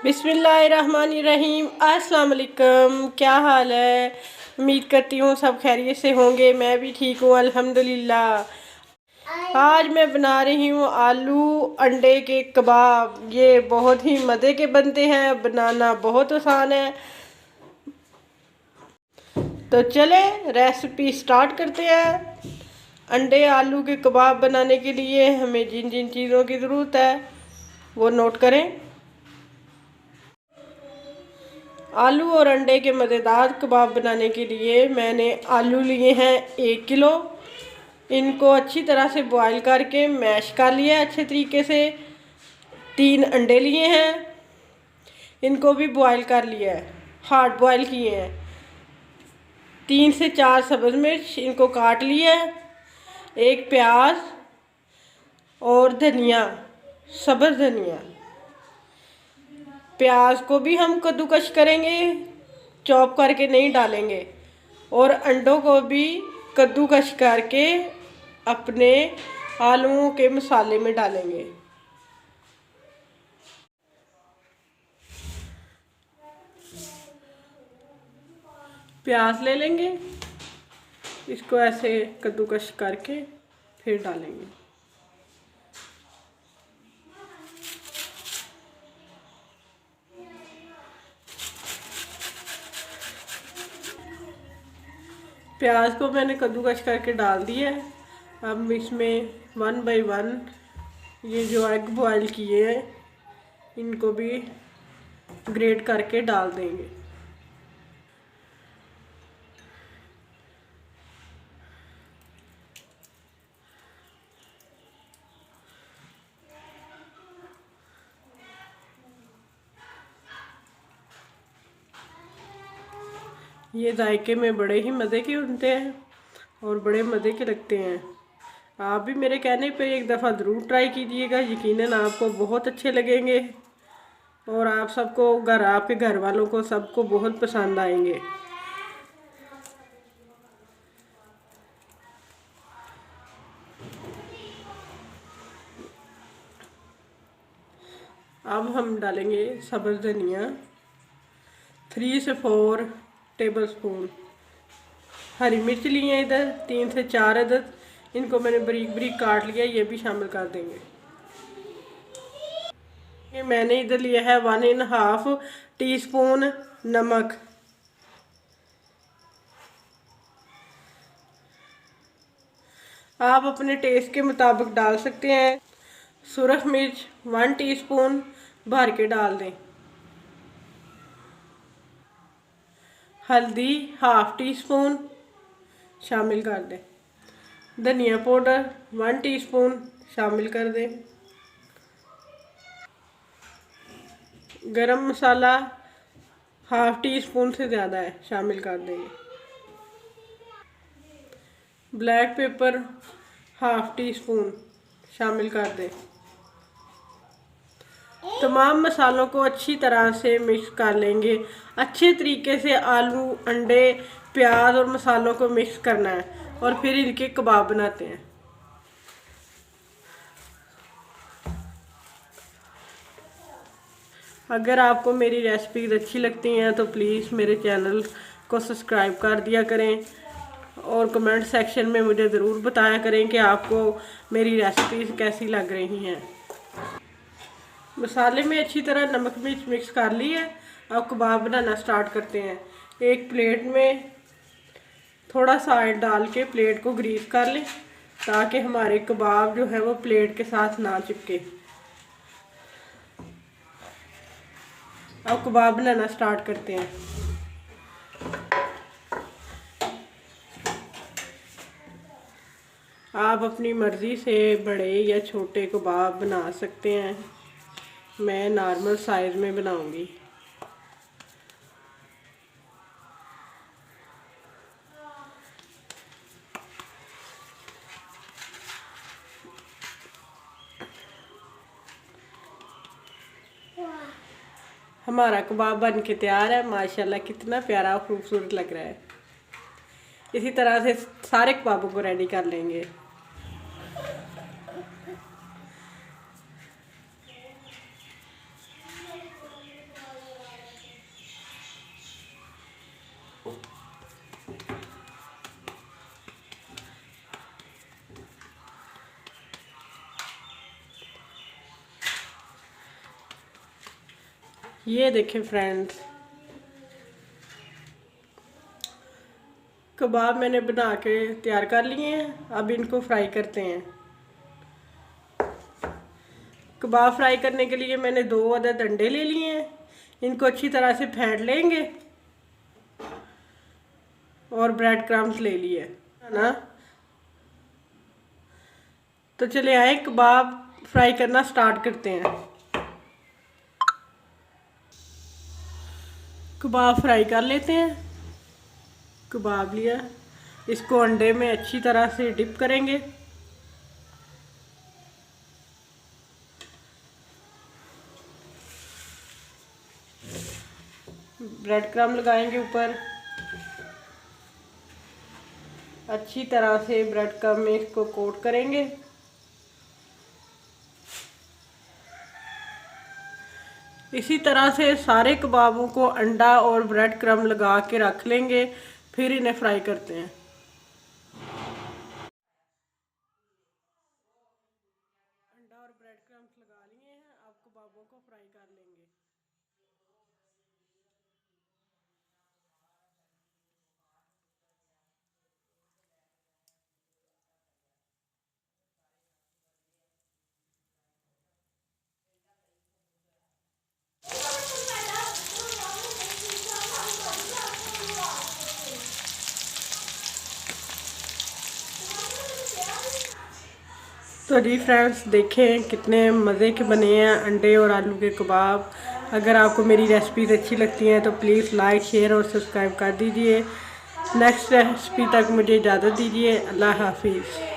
बिस्मिल्लाहिर्रहमानिर्रहीम। अस्सलाम वालेकुम। क्या हाल है? उम्मीद करती हूँ सब खैरियत से होंगे। मैं भी ठीक हूँ अल्हम्दुलिल्लाह। आज मैं बना रही हूँ आलू अंडे के कबाब। ये बहुत ही मज़े के बनते हैं, बनाना बहुत आसान है। तो चले रेसिपी स्टार्ट करते हैं। अंडे आलू के कबाब बनाने के लिए हमें जिन जिन चीज़ों की ज़रूरत है वो नोट करें। आलू और अंडे के मज़ेदार कबाब बनाने के लिए मैंने आलू लिए हैं 1 किलो। इनको अच्छी तरह से बॉईल करके मैश कर लिया है अच्छे तरीके से। 3 अंडे लिए हैं, इनको भी बॉईल कर लिया है, हार्ड बॉईल किए हैं। 3 से 4 सब्ज़ मिर्च, इनको काट लिया है। 1 प्याज और धनिया, सब्ज़ धनिया। प्याज को भी हम कद्दूकश करेंगे, चॉप करके नहीं डालेंगे। और अंडों को भी कद्दूकश करके अपने आलूओं के मसाले में डालेंगे। प्याज ले लेंगे, इसको ऐसे कद्दूकश करके फिर डालेंगे। प्याज को मैंने कद्दूकश करके डाल दिया है। अब इसमें 1 बाय 1 ये जो एग बॉयल किए हैं इनको भी ग्रेट करके डाल देंगे। ये जायके में बड़े ही मज़े के होते हैं और बड़े मज़े के लगते हैं। आप भी मेरे कहने पे एक दफ़ा ज़रूर ट्राई कीजिएगा, यकीनन आपको बहुत अच्छे लगेंगे और आप सबको आपके घर वालों को सबको बहुत पसंद आएंगे। अब हम डालेंगे सब्ज़ धनिया, 3 से 4 टेबल स्पून। हरी मिर्च लिए हैं इधर 3 से 4 अदद, इनको मैंने बारीक बारीक काट लिया, ये भी शामिल कर देंगे। ये मैंने इधर लिया है 1.5 टीस्पून नमक। आप अपने टेस्ट के मुताबिक डाल सकते हैं। सुरख मिर्च 1 टीस्पून भर के डाल दें। हल्दी 1/2 टीस्पून शामिल कर दें। धनिया पाउडर 1 टीस्पून शामिल कर दें। गरम मसाला 1/2 टीस्पून से ज़्यादा है, शामिल कर देंगे। ब्लैक पेपर 1/2 टीस्पून शामिल कर दें। तमाम मसालों को अच्छी तरह से मिक्स कर लेंगे। अच्छे तरीके से आलू, अंडे, प्याज और मसालों को मिक्स करना है और फिर इनके कबाब बनाते हैं। अगर आपको मेरी रेसिपीज़ अच्छी लगती हैं तो प्लीज़ मेरे चैनल को सब्सक्राइब कर दिया करें और कमेंट सेक्शन में मुझे ज़रूर बताया करें कि आपको मेरी रेसिपीज़ कैसी लग रही हैं। मसाले में अच्छी तरह नमक मिर्च मिक्स कर ली है। अब कबाब बनाना स्टार्ट करते हैं। एक प्लेट में थोड़ा सा ऑयल डाल के प्लेट को ग्रीस कर लें ताकि हमारे कबाब जो है वो प्लेट के साथ ना चिपके। अब कबाब बनाना स्टार्ट करते हैं। आप अपनी मर्ज़ी से बड़े या छोटे कबाब बना सकते हैं। मैं नॉर्मल साइज़ में बनाऊंगी। हमारा कबाब बन के तैयार है। माशाल्लाह कितना प्यारा खूबसूरत लग रहा है। इसी तरह से सारे कबाबों को रेडी कर लेंगे। ये देखें फ्रेंड्स, कबाब मैंने बना के तैयार कर लिए हैं। अब इनको फ्राई करते हैं। कबाब फ्राई करने के लिए मैंने 2 अदद अंडे ले लिए हैं। इनको अच्छी तरह से फेंट लेंगे और ब्रेड क्रम्स ले लिए है ना। तो चले आए कबाब फ्राई करना स्टार्ट करते हैं। कबाब फ्राई कर लेते हैं। कबाब लिया, इसको अंडे में अच्छी तरह से डिप करेंगे। ब्रेड क्रम्ब लगाएंगे ऊपर, अच्छी तरह से ब्रेड क्रम्ब में इसको कोट करेंगे। इसी तरह से सारे कबाबों को अंडा और ब्रेड क्रम्ब लगा के रख लेंगे, फिर इन्हें फ्राई करते हैं। अंडा और ब्रेड क्रम्ब लगा लिए हैं, अब कबाबों को फ्राई कर लेंगे। तो जी फ्रेंड्स, देखें कितने मज़े के बने हैं अंडे और आलू के कबाब। अगर आपको मेरी रेसिपीज़ अच्छी लगती हैं तो प्लीज़ लाइक, शेयर और सब्सक्राइब कर दीजिए। नेक्स्ट रेसिपी तक मुझे इजाज़त दीजिए। अल्लाह हाफिज़।